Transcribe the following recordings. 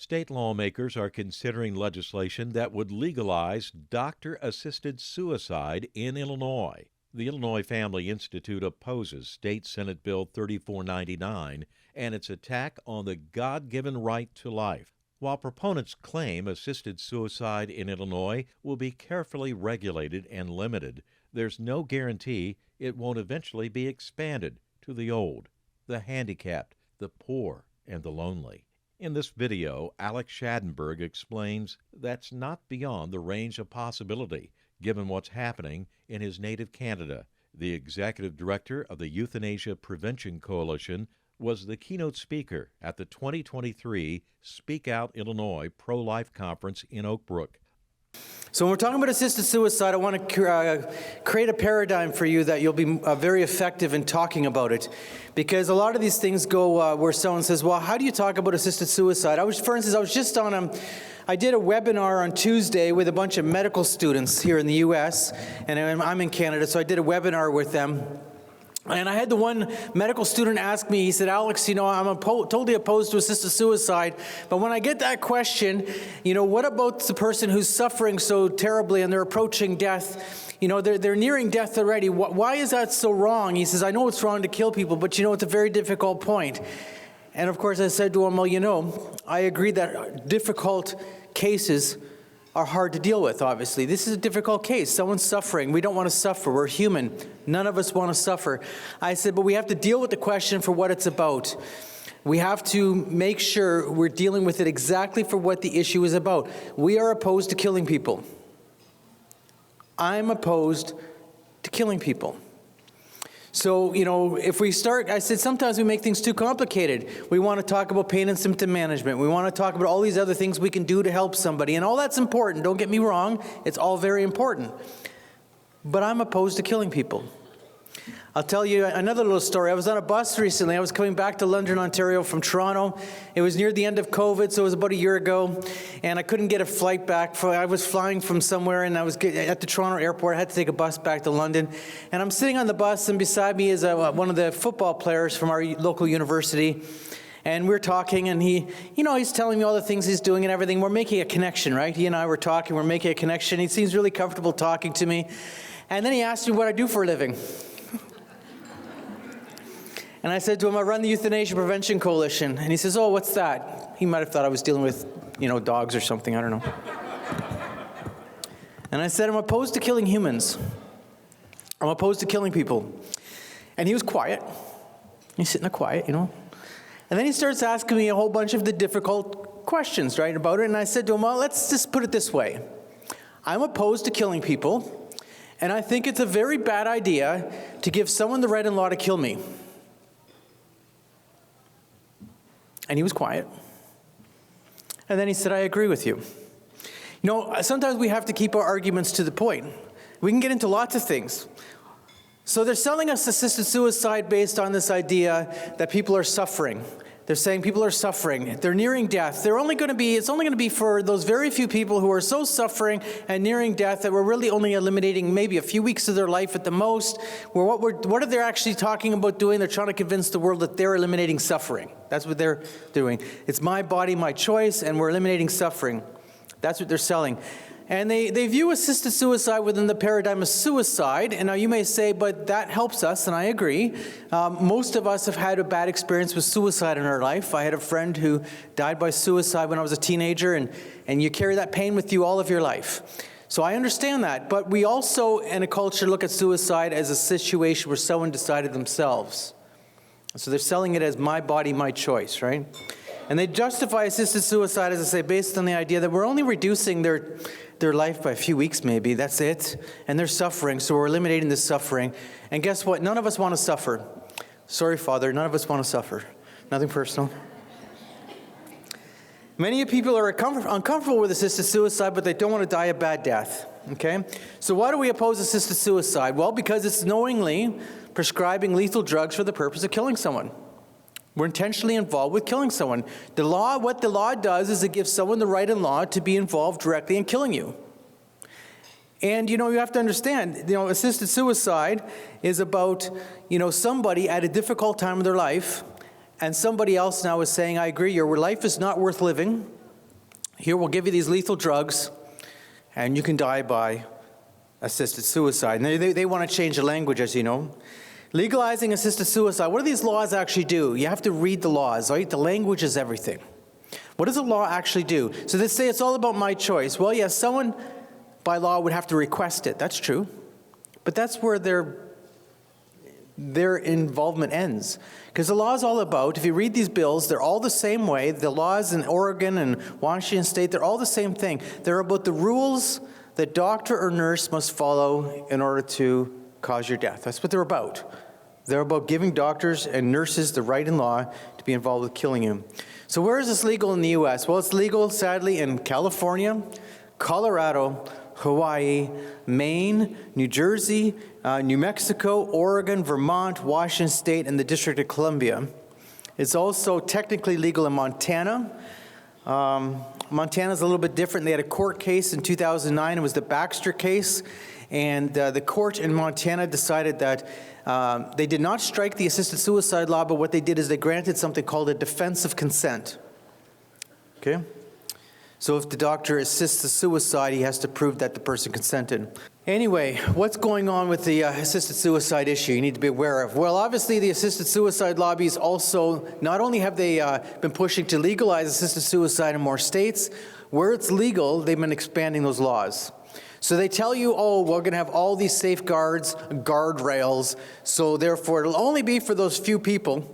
State lawmakers are considering legislation that would legalize doctor-assisted suicide in Illinois. The Illinois Family Institute opposes State Senate Bill 3499 and its attack on the God-given right to life. While proponents claim assisted suicide in Illinois will be carefully regulated and limited, there's no guarantee it won't eventually be expanded to the old, the handicapped, the poor, and the lonely. In this video, Alex Schadenberg explains that's not beyond the range of possibility, given what's happening in his native Canada. The executive director of the Euthanasia Prevention Coalition was the keynote speaker at the 2023 Speak Out Illinois Pro-Life Conference in Oak Brook. So when we're talking about assisted suicide, I want to create a paradigm for you that you'll be very effective in talking about it. Because a lot of these things go where someone says, well, how do you talk about assisted suicide? For instance, I was just on I did a webinar on Tuesday with a bunch of medical students here in the U.S., and I'm in Canada, so I did a webinar with them. And I had the one medical student ask me, he said, Alex, I'm totally opposed to assisted suicide, but when I get that question, what about the person who's suffering so terribly and they're approaching death? They're nearing death already. Why is that so wrong? He says, I know it's wrong to kill people, but it's a very difficult point. And of course I said to him, well, I agree that difficult cases are hard to deal with, obviously. This is a difficult case. Someone's suffering. We don't want to suffer. We're human. None of us want to suffer. I said, but we have to deal with the question for what it's about. We have to make sure we're dealing with it exactly for what the issue is about. We are opposed to killing people. I'm opposed to killing people. So, if we start, I said sometimes we make things too complicated. We want to talk about pain and symptom management. We want to talk about all these other things we can do to help somebody. And all that's important. Don't get me wrong. It's all very important. But I'm opposed to killing people. I'll tell you another little story. I was on a bus recently. I was coming back to London, Ontario from Toronto. It was near the end of COVID, so it was about a year ago. And I couldn't get a flight back. I was flying from somewhere, and I was at the Toronto airport. I had to take a bus back to London. And I'm sitting on the bus, and beside me is one of the football players from our local university. And we're talking, and he's telling me all the things he's doing and everything. We're making a connection, right? He and I were talking. We're making a connection. He seems really comfortable talking to me. And then he asked me what I do for a living. And I said to him, I run the Euthanasia Prevention Coalition. And he says, oh, what's that? He might have thought I was dealing with, dogs or something. I don't know. And I said, I'm opposed to killing humans. I'm opposed to killing people. And he was quiet. He's sitting there quiet, And then he starts asking me a whole bunch of the difficult questions, right, about it. And I said to him, well, let's just put it this way. I'm opposed to killing people. And I think it's a very bad idea to give someone the right and law to kill me. And he was quiet. And then he said, I agree with you. Sometimes we have to keep our arguments to the point. We can get into lots of things. So they're selling us assisted suicide based on this idea that people are suffering. They're saying people are suffering. They're nearing death. It's only going to be for those very few people who are so suffering and nearing death that we're really only eliminating maybe a few weeks of their life at the most. What are they actually talking about doing? They're trying to convince the world that they're eliminating suffering. That's what they're doing. It's my body, my choice, and we're eliminating suffering. That's what they're selling. And they view assisted suicide within the paradigm of suicide. And now you may say, but that helps us, and I agree. Most of us have had a bad experience with suicide in our life. I had a friend who died by suicide when I was a teenager, and you carry that pain with you all of your life. So I understand that. But we also, in a culture, look at suicide as a situation where someone decided themselves. So they're selling it as my body, my choice, right? And they justify assisted suicide, as I say, based on the idea that we're only reducing their life by a few weeks maybe, that's it. And they're suffering, so we're eliminating the suffering. And guess what? None of us want to suffer. Sorry, Father, none of us want to suffer. Nothing personal. Many people are uncomfortable with assisted suicide, but they don't want to die a bad death. Okay? So why do we oppose assisted suicide? Well, because it's knowingly prescribing lethal drugs for the purpose of killing someone. We're intentionally involved with killing someone. What the law does is it gives someone the right and law to be involved directly in killing you. And, you have to understand, assisted suicide is about, somebody at a difficult time of their life, and somebody else now is saying, I agree, your life is not worth living. Here, we'll give you these lethal drugs, and you can die by assisted suicide. And they want to change the language, as you know. Legalizing assisted suicide, what do these laws actually do? You have to read the laws, right? The language is everything. What does the law actually do? So they say it's all about my choice. Well, yes, someone by law would have to request it. That's true. But that's where their involvement ends. Because the law is all about, if you read these bills, they're all the same way. The laws in Oregon and Washington State, they're all the same thing. They're about the rules that doctor or nurse must follow in order to cause your death. That's what they're about. They're about giving doctors and nurses the right in law to be involved with killing you. So where is this legal in the U.S.? Well, it's legal, sadly, in California, Colorado, Hawaii, Maine, New Jersey, New Mexico, Oregon, Vermont, Washington State, and the District of Columbia. It's also technically legal in Montana. Montana's a little bit different. They had a court case in 2009. It was the Baxter case. And the court in Montana decided that they did not strike the assisted suicide law, but what they did is they granted something called a defense of consent. Okay? So if the doctor assists the suicide, he has to prove that the person consented. Anyway, what's going on with the assisted suicide issue you need to be aware of? Well, obviously the assisted suicide lobbies also, not only have they been pushing to legalize assisted suicide in more states, where it's legal, they've been expanding those laws. So they tell you, oh, we're going to have all these safeguards, guardrails, so therefore it'll only be for those few people.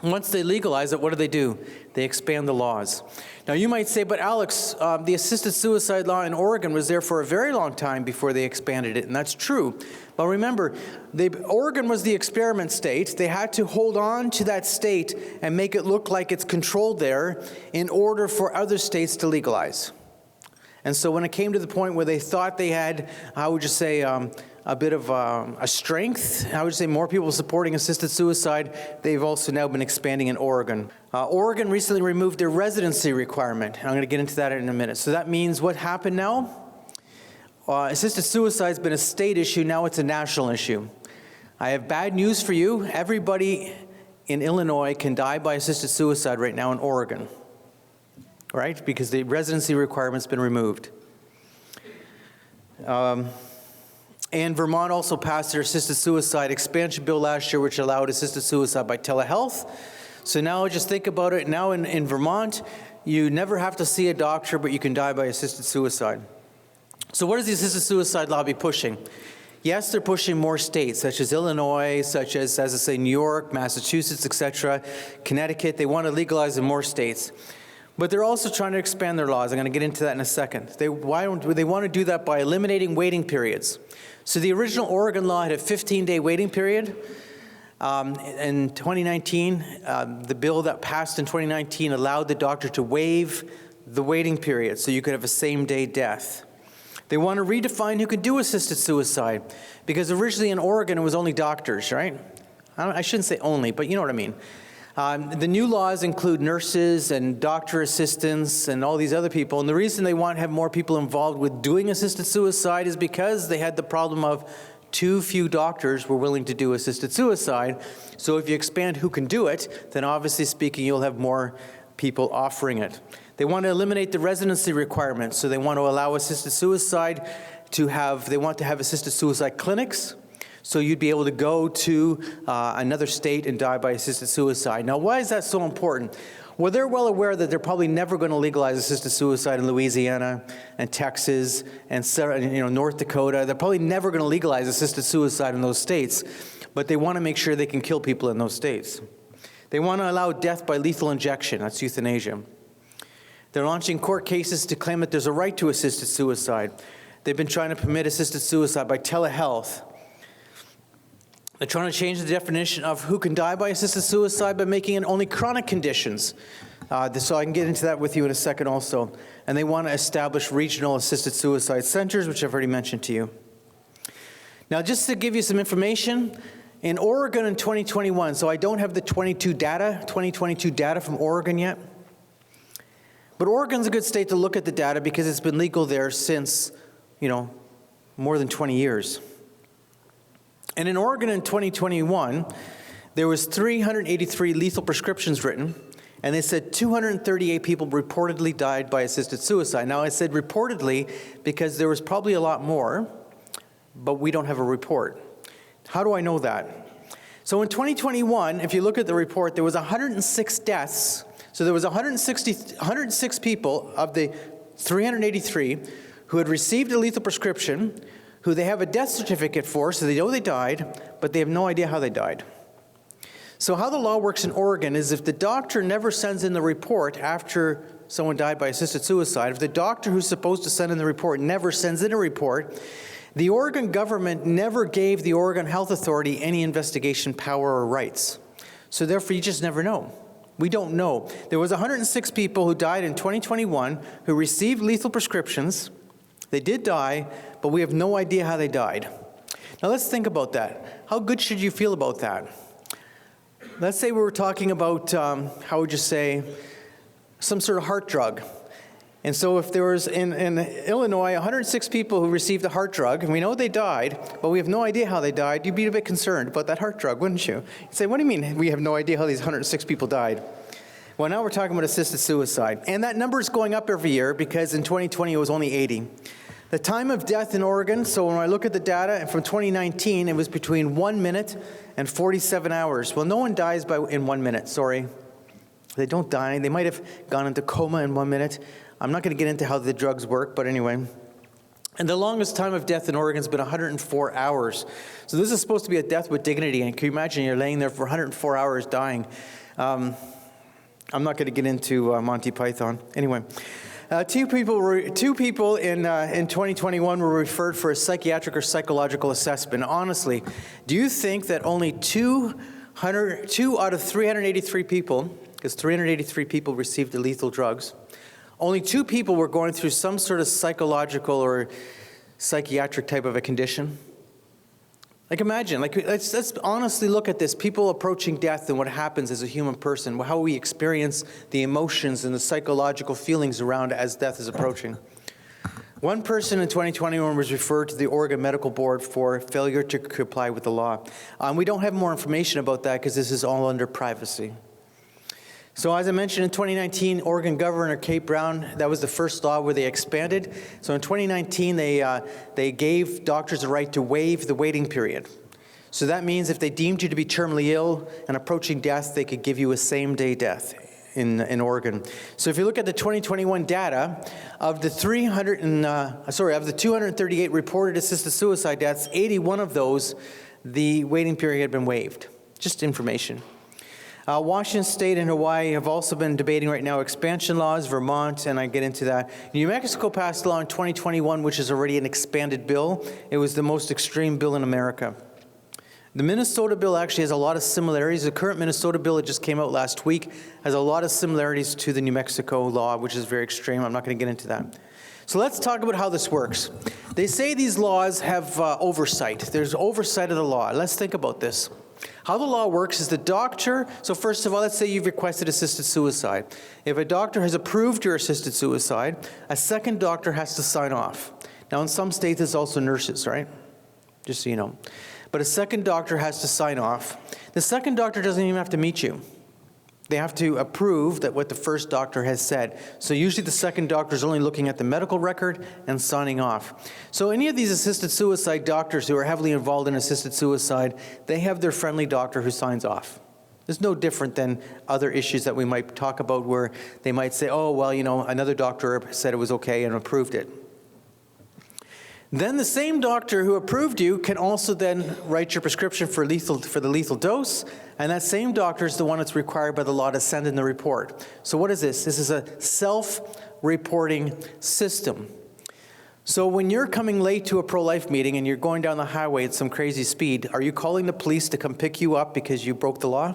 Once they legalize it, what do? They expand the laws. Now you might say, but Alex, the assisted suicide law in Oregon was there for a very long time before they expanded it, and that's true. But remember, Oregon was the experiment state. They had to hold on to that state and make it look like it's controlled there in order for other states to legalize. And so when it came to the point where they thought they had, how would you say, a bit of a strength, how would you say, more people supporting assisted suicide, they've also now been expanding in Oregon. Oregon recently removed their residency requirement. I'm going to get into that in a minute. So that means what happened now? Assisted suicide has been a state issue, now it's a national issue. I have bad news for you. Everybody in Illinois can die by assisted suicide right now in Oregon. Right? Because the residency requirement's been removed. And Vermont also passed their assisted suicide expansion bill last year, which allowed assisted suicide by telehealth. So now just think about it. Now in Vermont, you never have to see a doctor, but you can die by assisted suicide. So what is the assisted suicide lobby pushing? Yes, they're pushing more states, such as Illinois, such as I say, New York, Massachusetts, etc., Connecticut. They want to legalize in more states. But they're also trying to expand their laws. I'm going to get into that in a second. They want to do that by eliminating waiting periods. So the original Oregon law had a 15-day waiting period. In 2019, the bill that passed in 2019 allowed the doctor to waive the waiting period so you could have a same-day death. They want to redefine who can do assisted suicide, because originally in Oregon it was only doctors, right? I shouldn't say only, but you know what I mean. The new laws include nurses and doctor assistants and all these other people. And the reason they want to have more people involved with doing assisted suicide is because they had the problem of too few doctors were willing to do assisted suicide. So if you expand who can do it, then obviously speaking, you'll have more people offering it. They want to eliminate the residency requirements. So they want to allow assisted suicide they want to have assisted suicide clinics. So you'd be able to go to another state and die by assisted suicide. Now, why is that so important? Well, they're well aware that they're probably never going to legalize assisted suicide in Louisiana and Texas and North Dakota. They're probably never going to legalize assisted suicide in those states, but they want to make sure they can kill people in those states. They want to allow death by lethal injection. That's euthanasia. They're launching court cases to claim that there's a right to assisted suicide. They've been trying to permit assisted suicide by telehealth. They're trying to change the definition of who can die by assisted suicide by making it only chronic conditions. So I can get into that with you in a second also. And they want to establish regional assisted suicide centers, which I've already mentioned to you. Now, just to give you some information, in Oregon in 2021, so I don't have the 2022 data from Oregon yet. But Oregon's a good state to look at the data because it's been legal there since, more than 20 years. And in Oregon in 2021, there was 383 lethal prescriptions written, And they said 238 people reportedly died by assisted suicide. Now, I said reportedly because there was probably a lot more, but we don't have a report. How do I know that? So in 2021, if you look at the report, there was 106 deaths. So there was 106 people of the 383 who had received a lethal prescription, who they have a death certificate for, so they know they died, but they have no idea how they died. So how the law works in Oregon is if the doctor never sends in the report after someone died by assisted suicide, if the doctor who's supposed to send in the report never sends in a report, the Oregon government never gave the Oregon Health Authority any investigation power or rights. So therefore, you just never know. We don't know. There was 106 people who died in 2021 who received lethal prescriptions. They did die, but we have no idea how they died. Now let's think about that. How good should you feel about that? Let's say we were talking about, how would you say, some sort of heart drug. And so if there was, in Illinois, 106 people who received a heart drug, and we know they died, but we have no idea how they died, you'd be a bit concerned about that heart drug, wouldn't you? You'd say, what do you mean we have no idea how these 106 people died? Well, now we're talking about assisted suicide. And that number is going up every year because in 2020 it was only 80. The time of death in Oregon, so when I look at the data from 2019, it was between 1 minute and 47 hours. Well, no one dies in 1 minute, sorry. They don't die. They might have gone into coma in 1 minute. I'm not going to get into how the drugs work, but anyway. And the longest time of death in Oregon has been 104 hours. So this is supposed to be a death with dignity. And can you imagine you're laying there for 104 hours dying? I'm not going to get into Monty Python. Anyway. Two people in 2021 were referred for a psychiatric or psychological assessment. Honestly, do you think that only 2 out of 383 people, because 383 people received the lethal drugs, only 2 people were going through some sort of psychological or psychiatric type of a condition? Like imagine, let's honestly look at this, people approaching death and what happens as a human person, how we experience the emotions and the psychological feelings around as death is approaching. One person in 2021 was referred to the Oregon Medical Board for failure to comply with the law. We don't have more information about that because this is all under privacy. So as I mentioned, in 2019, Oregon Governor Kate Brown, that was the first law where they expanded. So in 2019, they gave doctors the right to waive the waiting period. So that means if they deemed you to be terminally ill and approaching death, they could give you a same-day death in Oregon. So if you look at the 2021 data, of the 238 reported assisted suicide deaths, 81 of those, the waiting period had been waived. Just information. Washington State and Hawaii have also been debating right now expansion laws, Vermont, and I get into that. New Mexico passed a law in 2021, which is already an expanded bill. It was the most extreme bill in America. The Minnesota bill actually has a lot of similarities. The current Minnesota bill that just came out last week has a lot of similarities to the New Mexico law, which is very extreme. I'm not going to get into that. So let's talk about how this works. They say these laws have oversight. There's oversight of the law. Let's think about this. How the law works is the doctor, so first of all, let's say you've requested assisted suicide. If a doctor has approved your assisted suicide, a second doctor has to sign off. Now in some states it's also nurses, right? Just so you know. But a second doctor has to sign off. The second doctor doesn't even have to meet you. They have to approve that what the first doctor has said. So usually the second doctor is only looking at the medical record and signing off. So any of these assisted suicide doctors who are heavily involved in assisted suicide, they have their friendly doctor who signs off. It's no different than other issues that we might talk about where they might say, oh, well, you know, another doctor said it was okay and approved it. Then the same doctor who approved you can also then write your prescription for the lethal dose, and that same doctor is the one that's required by the law to send in the report. So what is this? This is a self-reporting system. So when you're coming late to a pro-life meeting and you're going down the highway at some crazy speed, are you calling the police to come pick you up because you broke the law?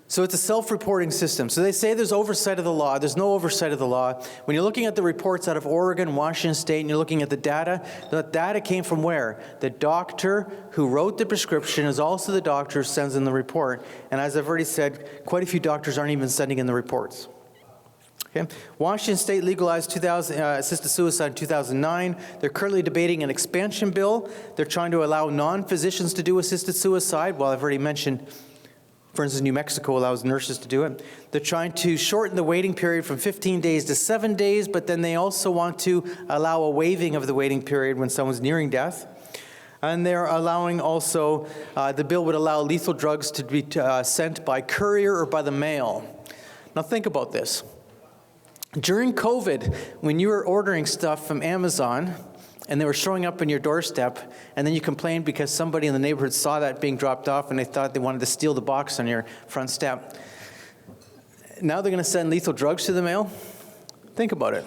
So it's a self-reporting system. So they say there's oversight of the law. There's no oversight of the law. When you're looking at the reports out of Oregon, Washington State, and you're looking at the data came from where? The doctor who wrote the prescription is also the doctor who sends in the report. And as I've already said, quite a few doctors aren't even sending in the reports. Okay. Washington State legalized assisted suicide in 2009. They're currently debating an expansion bill. They're trying to allow non-physicians to do assisted suicide. Well, I've already mentioned For instance, New Mexico allows nurses to do it. They're trying to shorten the waiting period from 15 days to 7 days, but then they also want to allow a waiving of the waiting period when someone's nearing death. And they're allowing also, the bill would allow lethal drugs to be sent by courier or by the mail. Now think about this. During COVID, when you were ordering stuff from Amazon, and they were showing up on your doorstep, and then you complained because somebody in the neighborhood saw that being dropped off and they thought they wanted to steal the box on your front step. Now they're going to send lethal drugs to the mail? Think about it.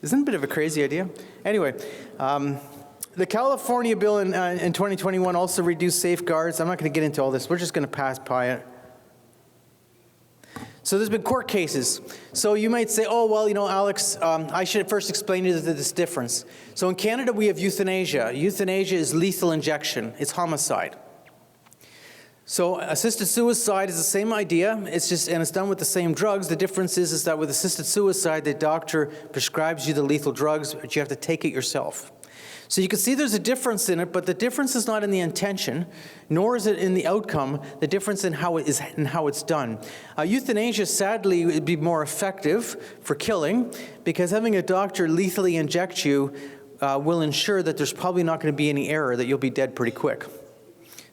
Isn't it a bit of a crazy idea? Anyway, the California bill in 2021 also reduced safeguards. I'm not going to get into all this. We're just going to pass by it. So there's been court cases. So you might say, oh, well, you know, Alex, I should first explain to you this difference. So in Canada, we have euthanasia. Euthanasia is lethal injection. It's homicide. So assisted suicide is the same idea. It's just, and it's done with the same drugs. The difference is that with assisted suicide, the doctor prescribes you the lethal drugs, but you have to take it yourself. So you can see there's a difference in it, but the difference is not in the intention, nor is it in the outcome. The difference in how it is and how it's done. Euthanasia, sadly, would be more effective for killing, because having a doctor lethally inject you will ensure that there's probably not going to be any error, that you'll be dead pretty quick.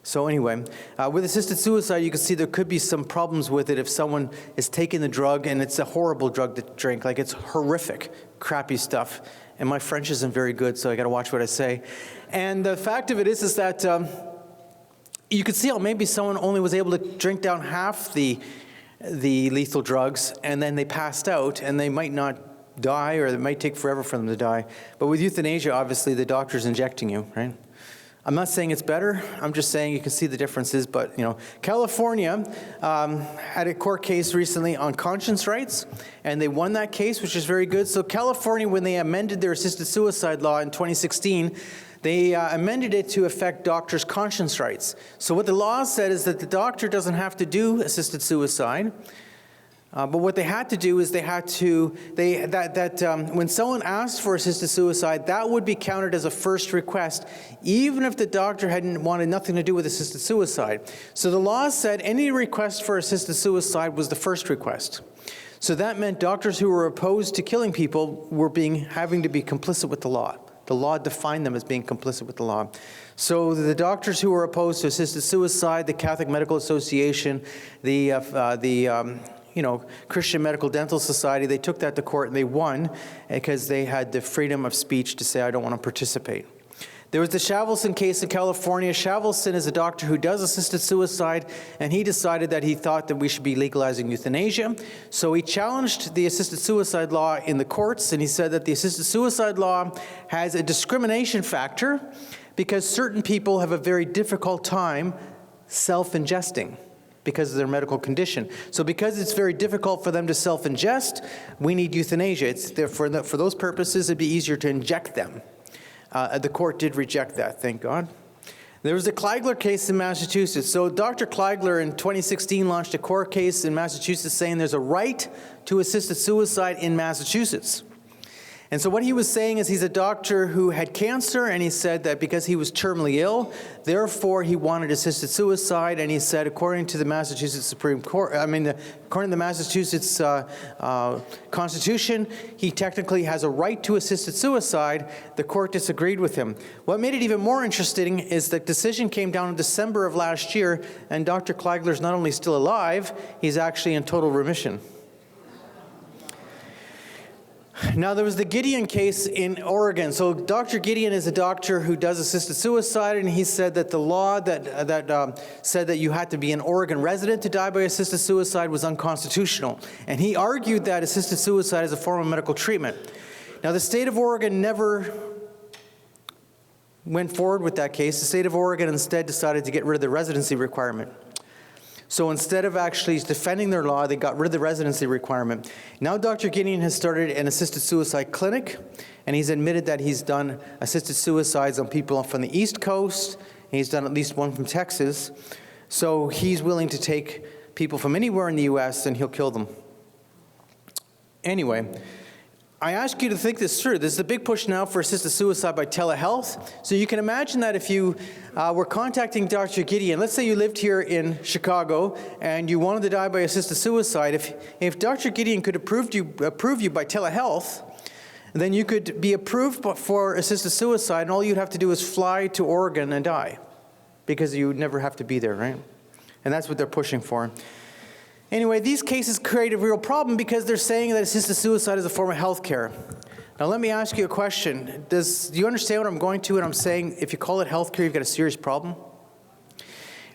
So anyway, with assisted suicide, you can see there could be some problems with it if someone is taking the drug and it's a horrible drug to drink, like it's horrific, crappy stuff. And my French isn't very good, so I got to watch what I say. And the fact of it is that you could see how maybe someone only was able to drink down half the lethal drugs, and then they passed out, and they might not die, or it might take forever for them to die. But with euthanasia, obviously, the doctor's injecting you, right? I'm not saying it's better. I'm just saying you can see the differences. But, you know, California had a court case recently on conscience rights, and they won that case, which is very good. So California, when they amended their assisted suicide law in 2016, they amended it to affect doctors' conscience rights. So what the law said is that the doctor doesn't have to do assisted suicide. But what they had to do is when someone asked for assisted suicide, that would be counted as a first request, even if the doctor wanted nothing to do with assisted suicide. So the law said any request for assisted suicide was the first request. So that meant doctors who were opposed to killing people were having to be complicit with the law. The law defined them as being complicit with the law. So the doctors who were opposed to assisted suicide, the Catholic Medical Association, Christian Medical Dental Society, they took that to court and they won because they had the freedom of speech to say, I don't want to participate. There was the Shavelson case in California. Shavelson is a doctor who does assisted suicide, and he decided that he thought that we should be legalizing euthanasia. So he challenged the assisted suicide law in the courts, and he said that the assisted suicide law has a discrimination factor because certain people have a very difficult time self-ingesting because of their medical condition. So because it's very difficult for them to self-ingest, we need euthanasia. For those purposes, it'd be easier to inject them. The court did reject that, thank God. There was the Kleigler case in Massachusetts. So Dr. Kleigler in 2016 launched a court case in Massachusetts saying there's a right to assisted suicide in Massachusetts. And so what he was saying is he's a doctor who had cancer, and he said that because he was terminally ill, therefore he wanted assisted suicide, and he said according to the Massachusetts Supreme Court, according to the Massachusetts Constitution, he technically has a right to assisted suicide. The court disagreed with him. What made it even more interesting is the decision came down in December of last year, and Dr. Kleigler's not only still alive, he's actually in total remission. Now, there was the Gideon case in Oregon. So Dr. Gideon is a doctor who does assisted suicide, and he said that the law that said that you had to be an Oregon resident to die by assisted suicide was unconstitutional. And he argued that assisted suicide is a form of medical treatment. Now, the state of Oregon never went forward with that case. The state of Oregon instead decided to get rid of the residency requirement. So instead of actually defending their law, they got rid of the residency requirement. Now Dr. Gideon has started an assisted suicide clinic, and he's admitted that he's done assisted suicides on people from the East Coast, and he's done at least one from Texas. So he's willing to take people from anywhere in the U.S., and he'll kill them. Anyway, I ask you to think this through. There's a big push now for assisted suicide by telehealth. So you can imagine that if you were contacting Dr. Gideon, let's say you lived here in Chicago and you wanted to die by assisted suicide, if Dr. Gideon could approve you by telehealth, then you could be approved for assisted suicide, and all you'd have to do is fly to Oregon and die, because you would never have to be there, right? And that's what they're pushing for. Anyway, these cases create a real problem because they're saying that assisted suicide is a form of health care. Now let me ask you a question. Do you understand what I'm going to when I'm saying if you call it health care, you've got a serious problem?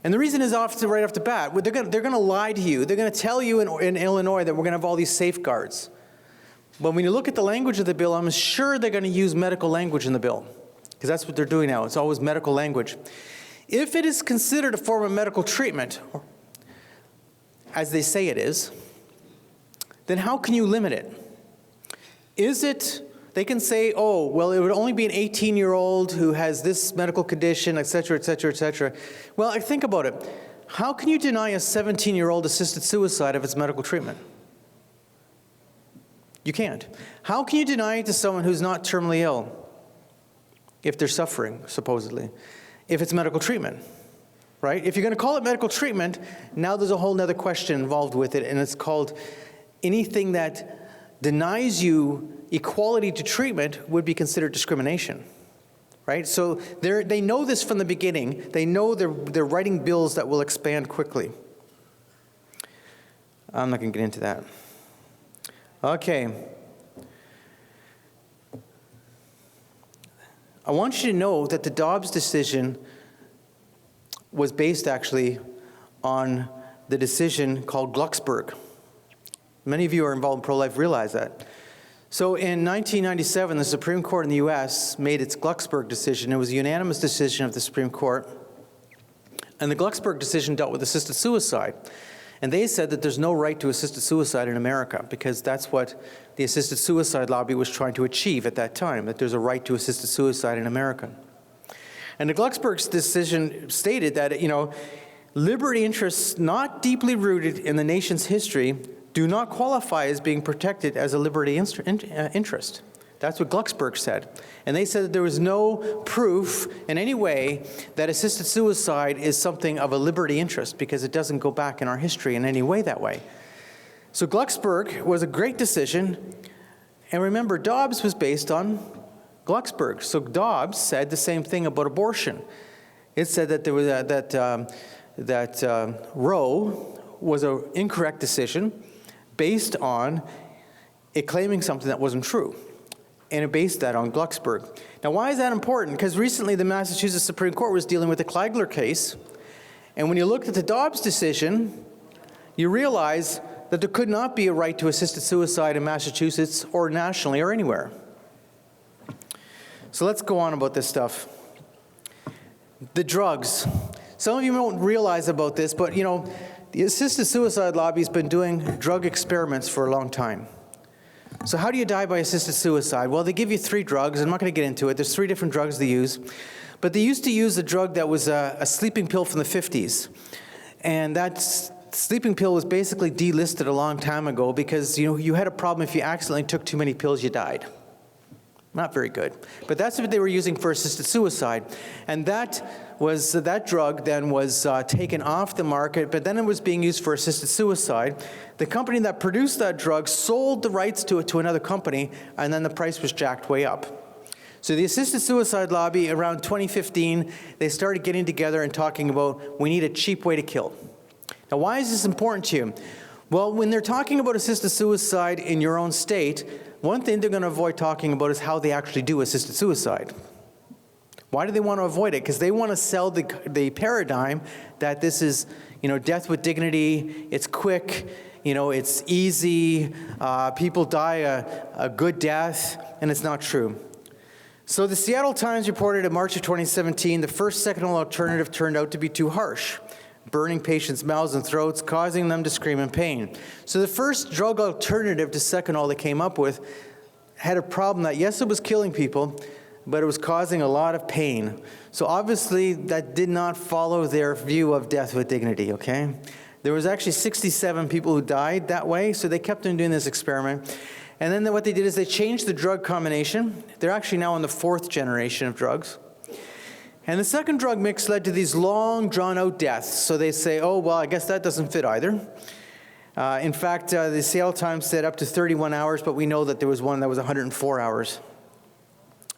And the reason is right off the bat, they're going to lie to you. They're going to tell you in Illinois that we're going to have all these safeguards. But when you look at the language of the bill, I'm sure they're going to use medical language in the bill, because that's what they're doing now. It's always medical language. If it is considered a form of medical treatment, as they say it is, then how can you limit it? Is it, they can say, oh, well, it would only be an 18-year-old who has this medical condition, et cetera, et cetera, et cetera. Well, I think about it. How can you deny a 17-year-old assisted suicide if it's medical treatment? You can't. How can you deny it to someone who's not terminally ill if they're suffering, supposedly, if it's medical treatment? Right? If you're going to call it medical treatment, now there's a whole other question involved with it, and it's called anything that denies you equality to treatment would be considered discrimination. Right? So they know this from the beginning. They know they're writing bills that will expand quickly. I'm not going to get into that. Okay. I want you to know that the Dobbs decision was based actually on the decision called Glucksberg. Many of you who are involved in pro-life realize that. So in 1997, the Supreme Court in the U.S. made its Glucksberg decision. It was a unanimous decision of the Supreme Court. And the Glucksberg decision dealt with assisted suicide. And they said that there's no right to assisted suicide in America, because that's what the assisted suicide lobby was trying to achieve at that time, that there's a right to assisted suicide in America. And the Glucksberg's decision stated that, liberty interests not deeply rooted in the nation's history do not qualify as being protected as a liberty interest. That's what Glucksberg said. And they said that there was no proof in any way that assisted suicide is something of a liberty interest, because it doesn't go back in our history in any way that way. So Glucksberg was a great decision. And remember, Dobbs was based on Glucksberg. So Dobbs said the same thing about abortion. It said that there was that Roe was an incorrect decision based on it claiming something that wasn't true. And it based that on Glucksberg. Now, why is that important? Because recently the Massachusetts Supreme Court was dealing with the Klagler case. And when you looked at the Dobbs decision, you realize that there could not be a right to assisted suicide in Massachusetts or nationally or anywhere. So let's go on about this stuff. The drugs. Some of you don't realize about this, but the assisted suicide lobby has been doing drug experiments for a long time. So how do you die by assisted suicide? Well, they give you 3 drugs. I'm not going to get into it. There's 3 different drugs they use. But they used to use a drug that was a sleeping pill from the 50s. And that sleeping pill was basically delisted a long time ago because, you had a problem if you accidentally took too many pills, you died. Not very good. But that's what they were using for assisted suicide. And that drug then was taken off the market, but then it was being used for assisted suicide. The company that produced that drug sold the rights to it to another company, and then the price was jacked way up. So the assisted suicide lobby, around 2015, they started getting together and talking about, we need a cheap way to kill. Now, why is this important to you? Well, when they're talking about assisted suicide in your own state, one thing they're going to avoid talking about is how they actually do assisted suicide. Why do they want to avoid it? Because they want to sell the paradigm that this is, death with dignity, it's quick, it's easy, people die a good death, and it's not true. So the Seattle Times reported in March of 2017, the first second alternative turned out to be too harsh, burning patients' mouths and throats, causing them to scream in pain. So the first drug alternative to Seconal they came up with had a problem that, yes, it was killing people, but it was causing a lot of pain. So obviously that did not follow their view of death with dignity, okay? There was actually 67 people who died that way, so they kept on doing this experiment. And then what they did is they changed the drug combination. They're actually now on the 4th generation of drugs. And the second drug mix led to these long, drawn-out deaths. So they say, oh, well, I guess that doesn't fit either. In fact, the Seattle Times said up to 31 hours, but we know that there was one that was 104 hours.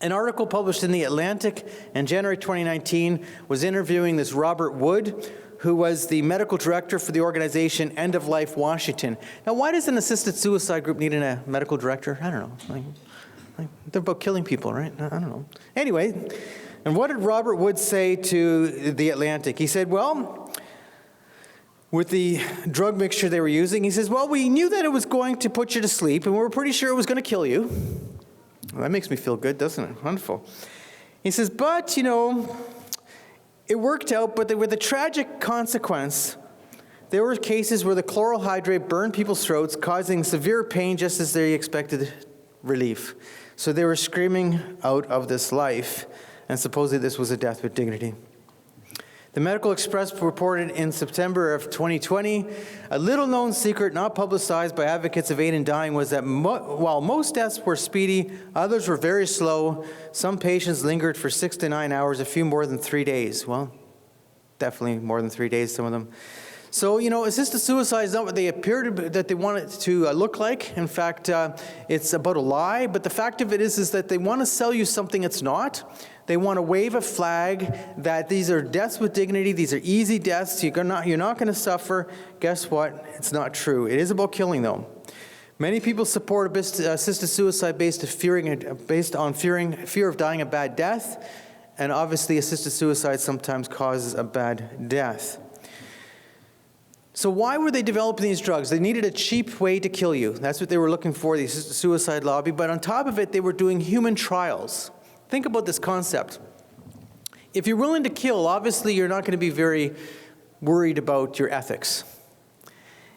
An article published in The Atlantic in January 2019 was interviewing this Robert Wood, who was the medical director for the organization End of Life Washington. Now, why does an assisted suicide group need a medical director? I don't know. They're about killing people, right? I don't know. Anyway, and what did Robert Wood say to The Atlantic? He said, well, with the drug mixture they were using, he says, well, we knew that it was going to put you to sleep, and we were pretty sure it was going to kill you. Well, that makes me feel good, doesn't it? Wonderful. He says, but, it worked out, but with a tragic consequence. There were cases where the chloral hydrate burned people's throats, causing severe pain just as they expected relief. So they were screaming out of this life, and supposedly this was a death with dignity. The Medical Express reported in September of 2020, a little-known secret not publicized by advocates of aid in dying was that while most deaths were speedy, others were very slow. Some patients lingered for 6 to 9 hours, a few more than 3 days. Well, definitely more than 3 days, some of them. So, assisted suicide is not what they appear to be, that they want it to look like. In fact, it's about a lie. But the fact of it is that they want to sell you something it's not. They want to wave a flag that these are deaths with dignity, these are easy deaths, you're not going to suffer. Guess what? It's not true. It is about killing, though. Many people support assisted suicide based on fear of dying a bad death, and obviously assisted suicide sometimes causes a bad death. So why were they developing these drugs? They needed a cheap way to kill you. That's what they were looking for, the assisted suicide lobby. But on top of it, they were doing human trials. Think about this concept. If you're willing to kill, obviously you're not going to be very worried about your ethics.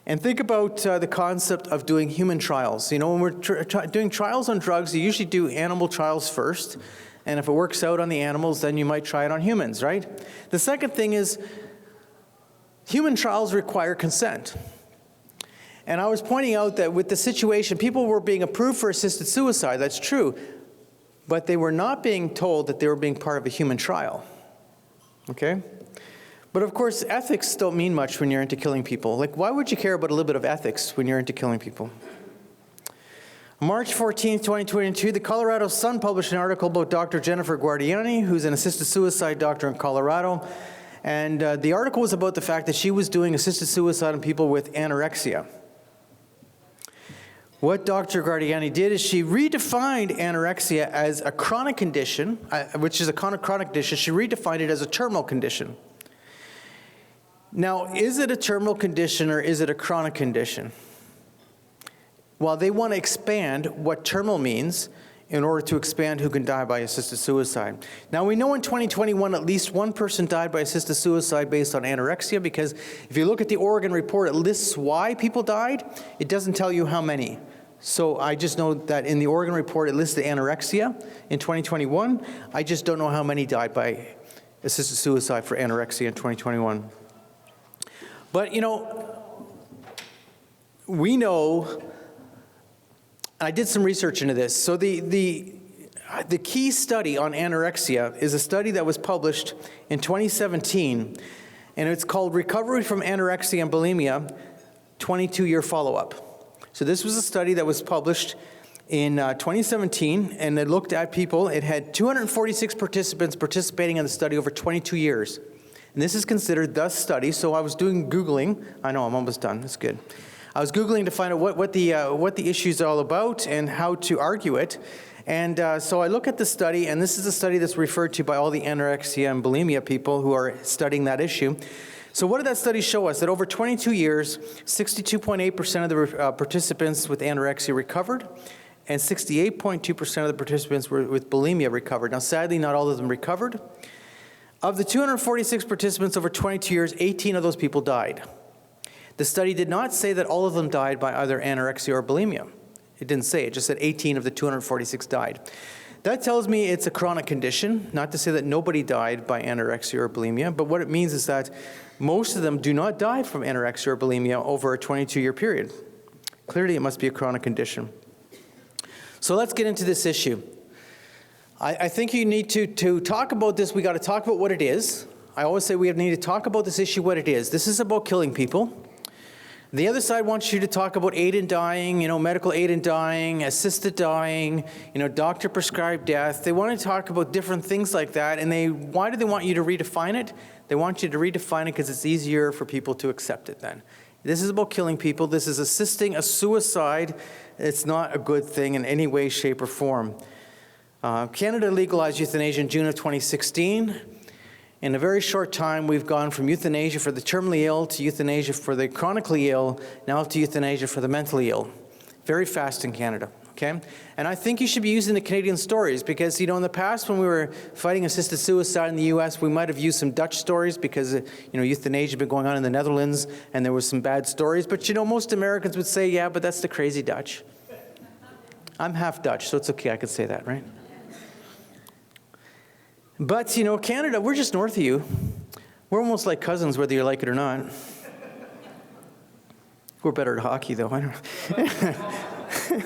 And think about the concept of doing human trials. When we're doing trials on drugs, you usually do animal trials first. And if it works out on the animals, then you might try it on humans, right? The second thing is, human trials require consent. And I was pointing out that with the situation, people were being approved for assisted suicide, that's true. But they were not being told that they were being part of a human trial. Okay? But of course, ethics don't mean much when you're into killing people. Like, why would you care about a little bit of ethics when you're into killing people? On March 14, 2022, the Colorado Sun published an article about Dr. Jennifer Guardiani, who's an assisted suicide doctor in Colorado. And the article was about the fact that she was doing assisted suicide on people with anorexia. What Dr. Guardiani did is she redefined anorexia as a chronic condition, which is a chronic condition. She redefined it as a terminal condition. Now, is it a terminal condition or is it a chronic condition? Well, they want to expand what terminal means in order to expand who can die by assisted suicide. Now, we know in 2021 at least one person died by assisted suicide based on anorexia, because if you look at the Oregon report, it lists why people died. It doesn't tell you how many. So I just know that in the Oregon report, it lists the anorexia in 2021. I just don't know how many died by assisted suicide for anorexia in 2021. But, we know, I did some research into this. So the key study on anorexia is a study that was published in 2017, and it's called Recovery from Anorexia and Bulimia, 22-year follow-up. So this was a study that was published in 2017, and it looked at people. It had 246 participants participating in the study over 22 years. And this is considered the study. So I was doing Googling. I know, I'm almost done. That's good. I was Googling to find out what the issues are all about and how to argue it. And so I look at the study, and this is a study that's referred to by all the anorexia and bulimia people who are studying that issue. So what did that study show us? That over 22 years, 62.8% of the participants with anorexia recovered, and 68.2% of the participants with bulimia recovered. Now, sadly, not all of them recovered. Of the 246 participants over 22 years, 18 of those people died. The study did not say that all of them died by either anorexia or bulimia. It didn't say. It just said 18 of the 246 died. That tells me it's a chronic condition, not to say that nobody died by anorexia or bulimia, but what it means is that most of them do not die from anorexia or bulimia over a 22-year period. Clearly, it must be a chronic condition. So let's get into this issue. I think you need to talk about this. We got to talk about what it is. I always say we need to talk about this issue, what it is. This is about killing people. The other side wants you to talk about aid in dying, medical aid in dying, assisted dying, doctor-prescribed death. They want to talk about different things like that, and why do they want you to redefine it? They want you to redefine it because it's easier for people to accept it then. This is about killing people. This is assisting a suicide. It's not a good thing in any way, shape, or form. Canada legalized euthanasia in June of 2016. In a very short time, we've gone from euthanasia for the terminally ill to euthanasia for the chronically ill, now to euthanasia for the mentally ill. Very fast in Canada, okay? And I think you should be using the Canadian stories because, in the past when we were fighting assisted suicide in the U.S., we might have used some Dutch stories because, euthanasia had been going on in the Netherlands and there was some bad stories. But, most Americans would say, yeah, but that's the crazy Dutch. I'm half Dutch, so it's okay, I could say that, right? But, Canada, we're just north of you. We're almost like cousins, whether you like it or not. We're better at hockey, though. I don't know.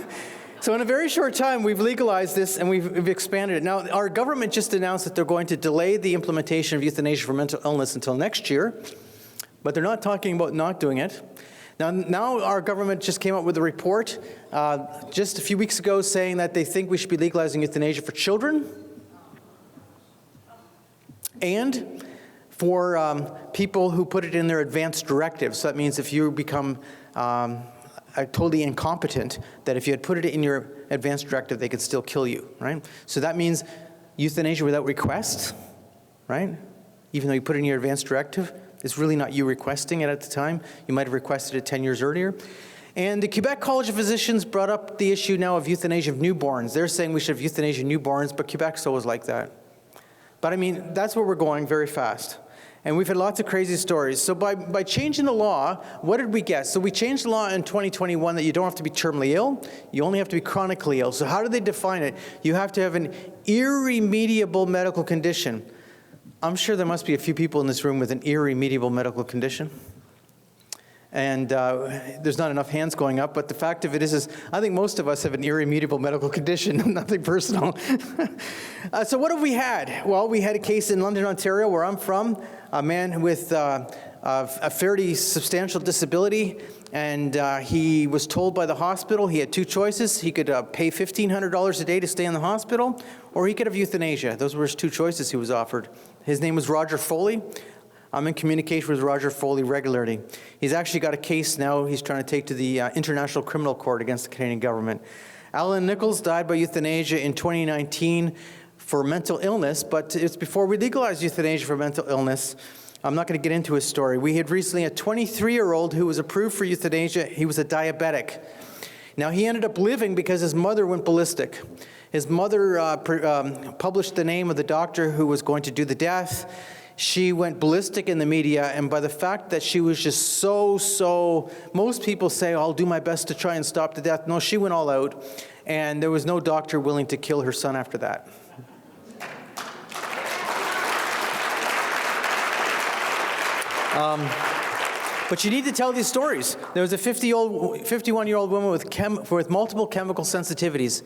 So in a very short time, we've legalized this and we've expanded it. Now, our government just announced that they're going to delay the implementation of euthanasia for mental illness until next year, but they're not talking about not doing it. Now our government just came up with a report just a few weeks ago saying that they think we should be legalizing euthanasia for children, and for people who put it in their advance directive. So that means if you become totally incompetent, that if you had put it in your advance directive, they could still kill you, right? So that means euthanasia without request, right? Even though you put it in your advance directive, it's really not you requesting it at the time. You might have requested it 10 years earlier. And the Quebec College of Physicians brought up the issue now of euthanasia of newborns. They're saying we should have euthanasia of newborns, but Quebec's always like that. But that's where we're going very fast. And we've had lots of crazy stories. So by changing the law, what did we get? So we changed the law in 2021 that you don't have to be terminally ill, you only have to be chronically ill. So how do they define it? You have to have an irremediable medical condition. I'm sure there must be a few people in this room with an irremediable medical condition. And there's not enough hands going up, but the fact of it is I think most of us have an irremediable medical condition, nothing personal. So what have we had? Well, we had a case in London, Ontario, where I'm from, a man with a fairly substantial disability, and he was told by the hospital he had two choices. He could pay $1,500 a day to stay in the hospital, or he could have euthanasia. Those were his two choices he was offered. His name was Roger Foley. I'm in communication with Roger Foley regularly. He's actually got a case now he's trying to take to the International Criminal Court against the Canadian government. Alan Nichols died by euthanasia in 2019 for mental illness, but it's before we legalized euthanasia for mental illness. I'm not going to get into his story. We had recently a 23-year-old who was approved for euthanasia. He was a diabetic. Now, he ended up living because his mother went ballistic. His mother published the name of the doctor who was going to do the death. She went ballistic in the media, and by the fact that she was just so, most people say, I'll do my best to try and stop the death. No, she went all out, and there was no doctor willing to kill her son after that. But you need to tell these stories. There was a 51-year-old woman with multiple chemical sensitivities.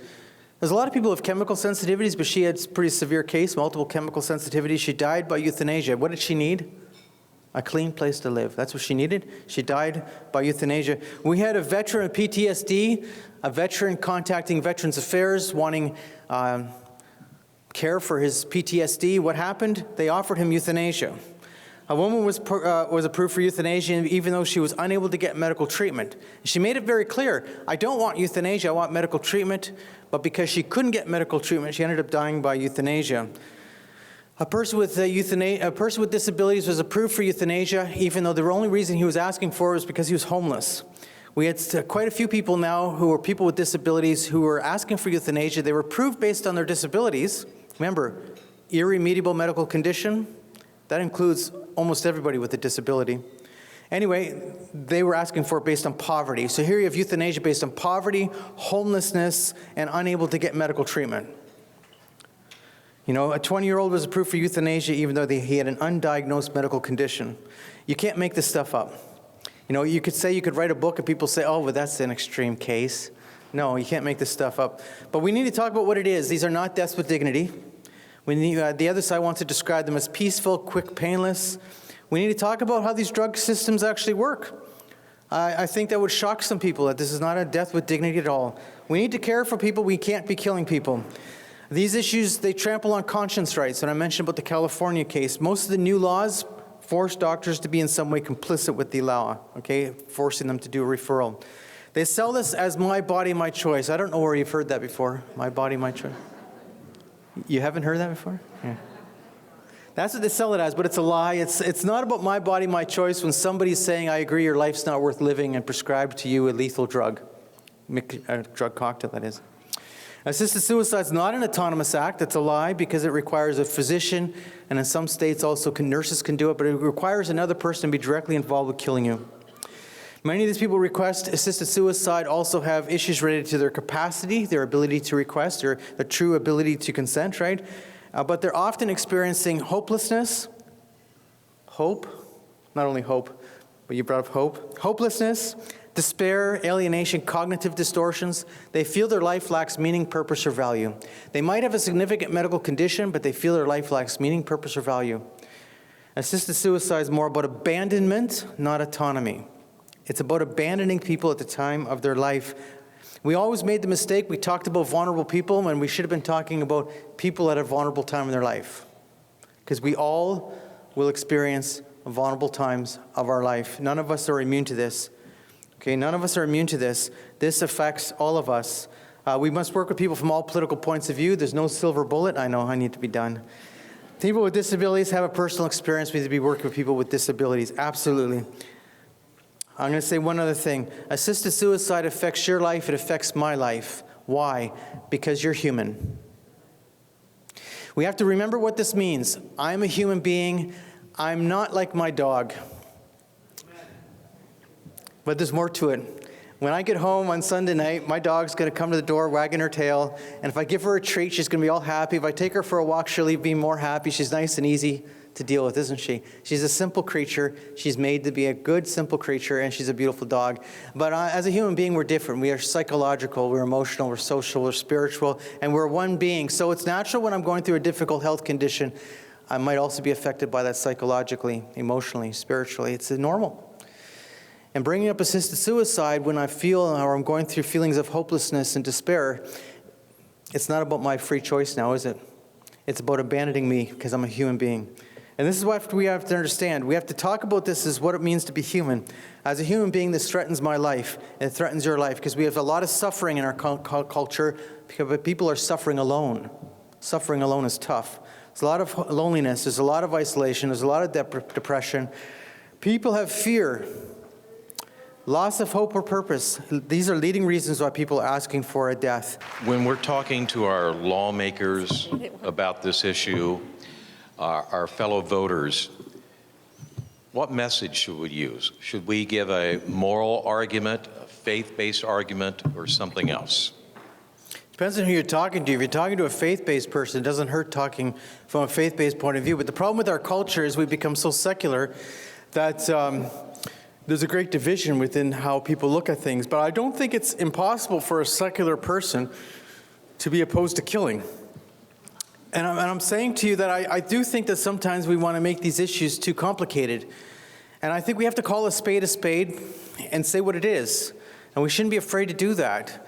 There's a lot of people with chemical sensitivities, but she had a pretty severe case, multiple chemical sensitivities. She died by euthanasia. What did she need? A clean place to live. That's what she needed. She died by euthanasia. We had a veteran with PTSD, a veteran contacting Veterans Affairs, wanting care for his PTSD. What happened? They offered him euthanasia. A woman was approved for euthanasia even though she was unable to get medical treatment. She made it very clear, I don't want euthanasia, I want medical treatment. But because she couldn't get medical treatment, she ended up dying by euthanasia. A person with disabilities was approved for euthanasia, even though the only reason he was asking for it was because he was homeless. We had quite a few people now who are people with disabilities who were asking for euthanasia. They were approved based on their disabilities. Remember, irremediable medical condition. That includes almost everybody with a disability. Anyway, they were asking for it based on poverty. So here you have euthanasia based on poverty, homelessness, and unable to get medical treatment. A 20-year-old was approved for euthanasia even though he had an undiagnosed medical condition. You can't make this stuff up. You could say you could write a book and people say, oh, well, that's an extreme case. No, you can't make this stuff up. But we need to talk about what it is. These are not deaths with dignity. We need, the other side wants to describe them as peaceful, quick, painless. We need to talk about how these drug systems actually work. I think that would shock some people, that this is not a death with dignity at all. We need to care for people. We can't be killing people. These issues, they trample on conscience rights. When I mentioned about the California case, most of the new laws force doctors to be in some way complicit with the law, okay, forcing them to do a referral. They sell this as my body, my choice. I don't know where you've heard that before, my body, my choice. You haven't heard that before? Yeah. That's what they sell it as, but it's a lie. It's not about my body, my choice when somebody's saying, I agree, your life's not worth living, and prescribe to you a lethal drug. A drug cocktail, that is. Assisted suicide is not an autonomous act. It's a lie because it requires a physician, and in some states also nurses can do it, but it requires another person to be directly involved with killing you. Many of these people request assisted suicide also have issues related to their capacity, their ability to request, their true ability to consent, right? But they're often experiencing hopelessness, hope, not only hope, but you brought up hope, hopelessness, despair, alienation, cognitive distortions. They feel their life lacks meaning, purpose, or value. They might have a significant medical condition, but they feel their life lacks meaning, purpose, or value. Assisted suicide is more about abandonment, not autonomy. It's about abandoning people at the time of their life. We always made the mistake, we talked about vulnerable people when we should have been talking about people at a vulnerable time in their life. Because we all will experience vulnerable times of our life. None of us are immune to this. Okay, none of us are immune to this. This affects all of us. We must work with people from all political points of view. There's no silver bullet. I know I need to be done. People with disabilities have a personal experience. We need to be working with people with disabilities. Absolutely. I'm going to say one other thing. Assisted suicide affects your life. It affects my life. Why? Because you're human. We have to remember what this means. I'm a human being. I'm not like my dog. But there's more to it. When I get home on Sunday night, my dog's going to come to the door wagging her tail. And if I give her a treat, she's going to be all happy. If I take her for a walk, she'll be more happy. She's nice and easy to deal with, isn't she? She's a simple creature. She's made to be a good, simple creature, and she's a beautiful dog. But as a human being, we're different. We are psychological, we're emotional, we're social, we're spiritual, and we're one being. So it's natural when I'm going through a difficult health condition, I might also be affected by that psychologically, emotionally, spiritually. It's normal. And bringing up assisted suicide when I feel or I'm going through feelings of hopelessness and despair, it's not about my free choice now, is it? It's about abandoning me because I'm a human being. And this is what we have to understand. We have to talk about this as what it means to be human. As a human being, this threatens my life. It threatens your life because we have a lot of suffering in our culture because people are suffering alone. Suffering alone is tough. There's a lot of loneliness. There's a lot of isolation. There's a lot of depression. People have fear. Loss of hope or purpose. These are leading reasons why people are asking for a death. When we're talking to our lawmakers about this issue, our fellow voters, what message should we use? Should we give a moral argument, a faith-based argument, or something else? Depends on who you're talking to. If you're talking to a faith-based person, it doesn't hurt talking from a faith-based point of view. But the problem with our culture is we've become so secular that there's a great division within how people look at things. But I don't think it's impossible for a secular person to be opposed to killing. And I'm saying to you that I do think that sometimes we want to make these issues too complicated. And I think we have to call a spade and say what it is. And we shouldn't be afraid to do that.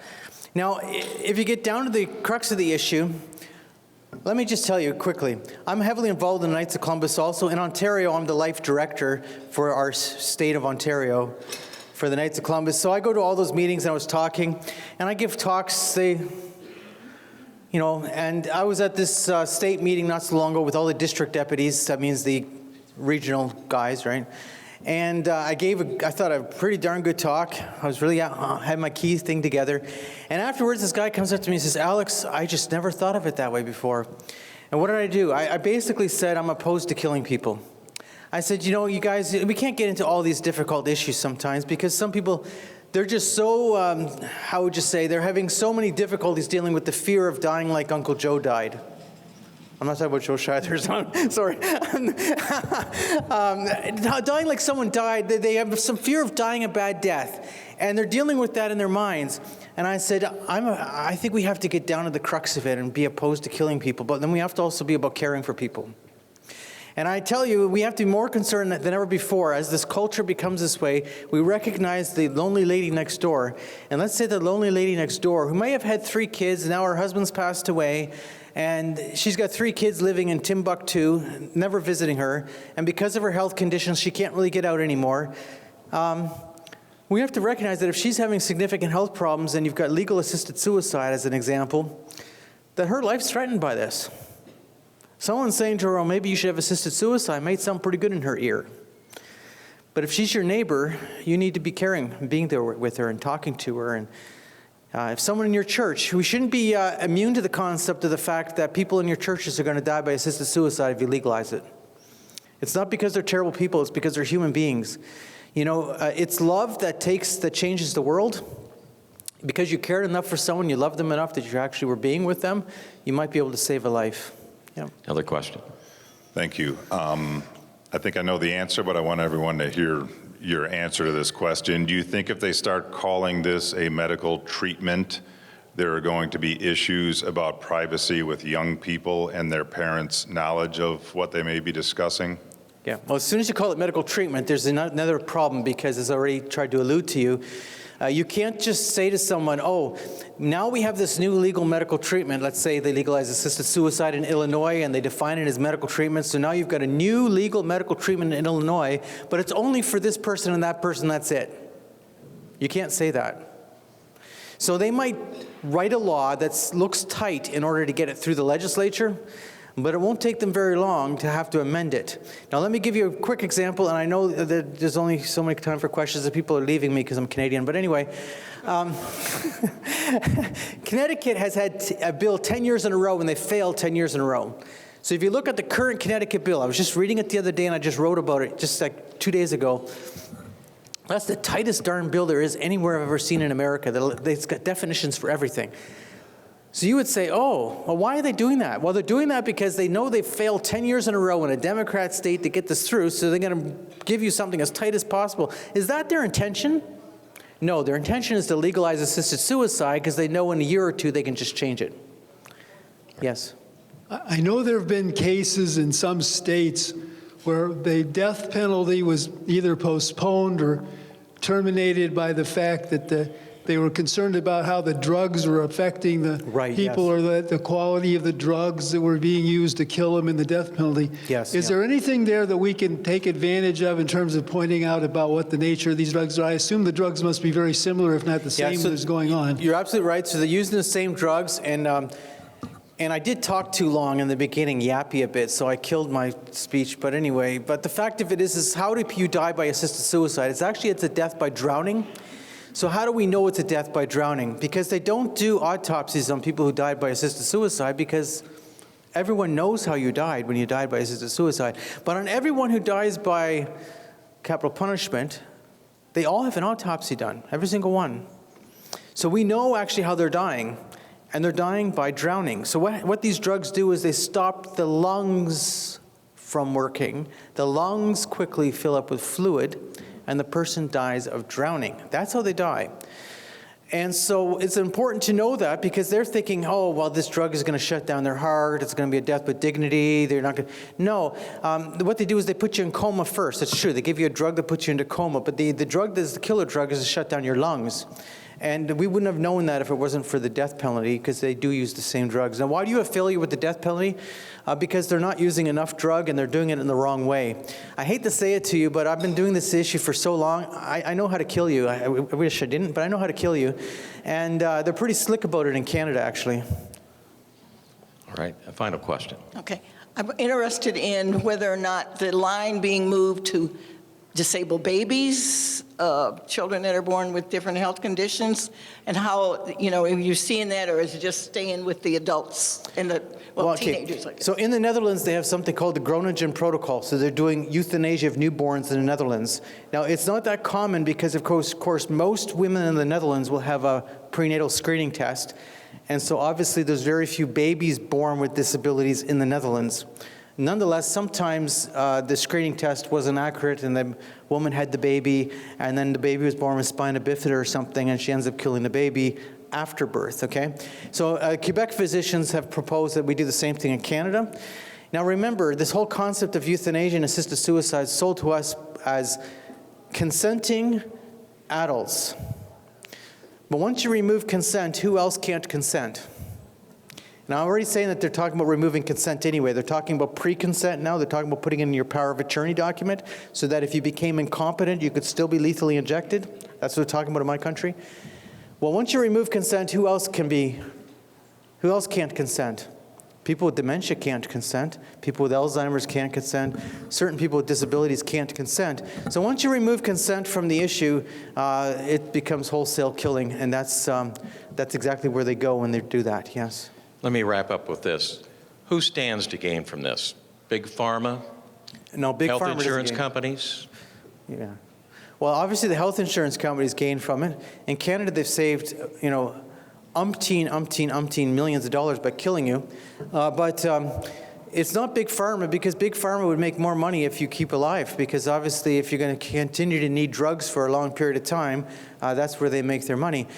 Now, if you get down to the crux of the issue, let me just tell you quickly. I'm heavily involved in the Knights of Columbus also. In Ontario, I'm the life director for our state of Ontario for the Knights of Columbus. So I go to all those meetings and I was talking, and I give talks, and I was at this state meeting not so long ago with all the district deputies. That means the regional guys, right? And I thought, a pretty darn good talk. I was really had my key thing together. And afterwards, this guy comes up to me and says, Alex, I just never thought of it that way before. And what did I do? I basically said, I'm opposed to killing people. I said, you guys, we can't get into all these difficult issues sometimes because some people, they're just so, they're having so many difficulties dealing with the fear of dying like Uncle Joe died. I'm not talking about Joe Scheidler. Sorry. Dying like someone died, they have some fear of dying a bad death. And they're dealing with that in their minds. And I said, I think we have to get down to the crux of it and be opposed to killing people. But then we have to also be about caring for people. And I tell you, we have to be more concerned than ever before. As this culture becomes this way, we recognize the lonely lady next door. And let's say the lonely lady next door, who may have had 3 kids, and now her husband's passed away, and she's got 3 kids living in Timbuktu, never visiting her. And because of her health conditions, she can't really get out anymore. We have to recognize that if she's having significant health problems, and you've got legal assisted suicide as an example, that her life's threatened by this. Someone's saying to her, oh, maybe you should have assisted suicide, might sound pretty good in her ear. But if she's your neighbor, you need to be caring, being there with her and talking to her. And if someone in your church, we shouldn't be immune to the concept of the fact that people in your churches are going to die by assisted suicide if you legalize it. It's not because they're terrible people, it's because they're human beings. You know, it's love that changes the world. Because you cared enough for someone, you loved them enough that you actually were being with them, you might be able to save a life. Yeah. Another question. Thank you. I think I know the answer, but I want everyone to hear your answer to this question. Do you think if they start calling this a medical treatment, there are going to be issues about privacy with young people and their parents' knowledge of what they may be discussing? Yeah. Well, as soon as you call it medical treatment, there's another problem, because as I already tried to allude to you, you can't just say to someone, oh, now we have this new legal medical treatment. Let's say they legalize assisted suicide in Illinois and they define it as medical treatment. So now you've got a new legal medical treatment in Illinois, but it's only for this person and that person, that's it. You can't say that. So they might write a law that looks tight in order to get it through the legislature, but it won't take them very long to have to amend it. Now, let me give you a quick example, and I know that there's only so much time for questions that people are leaving me because I'm Canadian, but anyway. Connecticut has had a bill 10 years in a row, and they failed 10 years in a row. So if you look at the current Connecticut bill, I was just reading it the other day, and I just wrote about it just like 2 days ago. That's the tightest darn bill there is anywhere I've ever seen in America. It's got definitions for everything. So you would say, oh, well, why are they doing that? Well, they're doing that because they know they've failed 10 years in a row in a Democrat state to get this through, so they're going to give you something as tight as possible. Is that their intention? No, their intention is to legalize assisted suicide because they know in a year or two they can just change it. Yes? I know there have been cases in some states where the death penalty was either postponed or terminated by the fact that they were concerned about how the drugs were affecting the people, yes, or the quality of the drugs that were being used to kill them in the death penalty. Yes. Is there anything there that we can take advantage of in terms of pointing out about what the nature of these drugs are? I assume the drugs must be very similar, if not the same, that's going on. You're absolutely right. So they're using the same drugs, and I did talk too long in the beginning, yappy a bit, so I killed my speech. But anyway, but the fact of it is how do you die by assisted suicide? It's a death by drowning. So how do we know it's a death by drowning? Because they don't do autopsies on people who died by assisted suicide, because everyone knows how you died when you died by assisted suicide. But on everyone who dies by capital punishment, they all have an autopsy done, every single one. So we know actually how they're dying, and they're dying by drowning. So what these drugs do is they stop the lungs from working. The lungs quickly fill up with fluid, and the person dies of drowning. That's how they die. And so it's important to know that, because they're thinking, oh, well, this drug is going to shut down their heart. It's going to be a death with dignity. They're not going to. No. What they do is they put you in coma first. It's true. They give you a drug that puts you into coma. But the drug that's the killer drug is to shut down your lungs. And we wouldn't have known that if it wasn't for the death penalty, because they do use the same drugs. Now, why do you have failure with the death penalty? Because they're not using enough drug, and they're doing it in the wrong way. I hate to say it to you, but I've been doing this issue for so long. I know how to kill you. I wish I didn't, but I know how to kill you. And they're pretty slick about it in Canada, actually. All right, a final question. Okay. I'm interested in whether or not the line being moved to disabled babies, children that are born with different health conditions, and how, are you seeing that, or is it just staying with the adults and the, teenagers? Like So in the Netherlands, they have something called the Groningen Protocol. So they're doing euthanasia of newborns in the Netherlands. Now, it's not that common because, of course, most women in the Netherlands will have a prenatal screening test. And so obviously there's very few babies born with disabilities in the Netherlands. Nonetheless, sometimes the screening test wasn't accurate and the woman had the baby and then the baby was born with spina bifida or something and she ends up killing the baby after birth, okay? So Quebec physicians have proposed that we do the same thing in Canada. Now remember, this whole concept of euthanasia and assisted suicide is sold to us as consenting adults. But once you remove consent, who else can't consent? Now, I'm already saying that they're talking about removing consent anyway. They're talking about pre-consent now. They're talking about putting in your power of attorney document so that if you became incompetent, you could still be lethally injected. That's what they're talking about in my country. Well, once you remove consent, who else can't consent? People with dementia can't consent. People with Alzheimer's can't consent. Certain people with disabilities can't consent. So once you remove consent from the issue, it becomes wholesale killing, and that's exactly where they go when they do that, yes. Let me wrap up with this. Who stands to gain from this? Big Pharma? No, Big Pharma Health doesn't insurance gain. companies? Yeah. Well, obviously the health insurance companies gain from it. In Canada, they've saved, umpteen millions of dollars by killing you. But it's not Big Pharma, because Big Pharma would make more money if you keep alive, because obviously if you're going to continue to need drugs for a long period of time, that's where they make their money.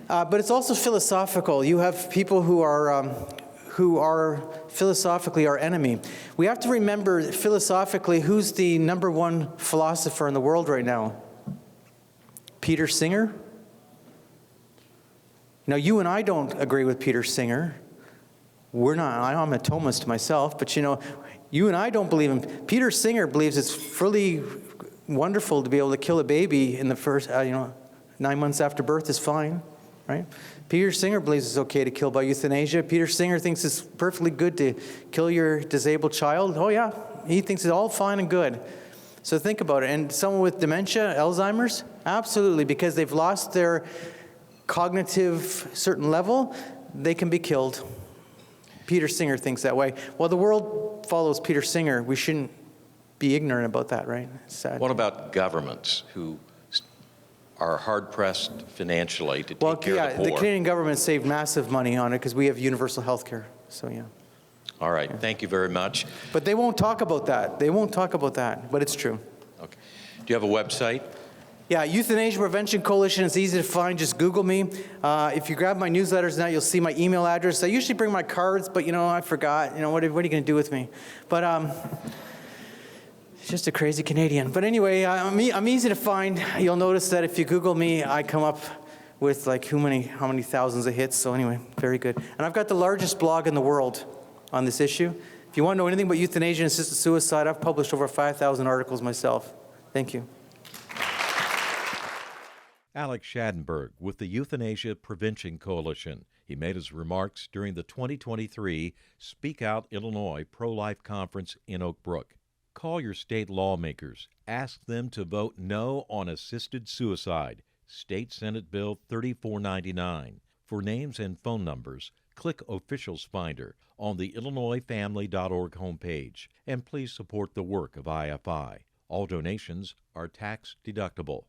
But it's also philosophical. You have people who are philosophically our enemy. We have to remember philosophically who's the #1 philosopher in the world right now. Peter Singer. Now, you and I don't agree with Peter Singer. I'm a Thomist myself, but you and I don't believe him. Peter Singer believes it's really wonderful to be able to kill a baby in the first, 9 months after birth is fine. Right? Peter Singer believes it's okay to kill by euthanasia. Peter Singer thinks it's perfectly good to kill your disabled child. Oh yeah, he thinks it's all fine and good. So think about it. And someone with dementia, Alzheimer's, absolutely, because they've lost their cognitive certain level, they can be killed. Peter Singer thinks that way. Well, the world follows Peter Singer. We shouldn't be ignorant about that, right? It's sad. What about governments who are hard-pressed financially to take care of the the poor? Canadian government saved massive money on it because we have universal health care. So, yeah. All right. Thank you very much. But they won't talk about that. They won't talk about that, but it's true. Okay. Do you have a website? Yeah, Euthanasia Prevention Coalition. It's easy to find. Just Google me. If you grab my newsletters now, you'll see my email address. I usually bring my cards, but, I forgot. What are you going to do with me? But just a crazy Canadian. But anyway, I'm easy to find. You'll notice that if you Google me, I come up with how many thousands of hits. So anyway, very good. And I've got the largest blog in the world on this issue. If you want to know anything about euthanasia and assisted suicide, I've published over 5,000 articles myself. Thank you. Alex Schadenberg with the Euthanasia Prevention Coalition. He made his remarks during the 2023 Speak Out Illinois Pro-Life Conference in Oak Brook. Call your state lawmakers. Ask them to vote no on assisted suicide, State Senate Bill 3499. For names and phone numbers, click Officials Finder on the IllinoisFamily.org homepage. And please support the work of IFI. All donations are tax deductible.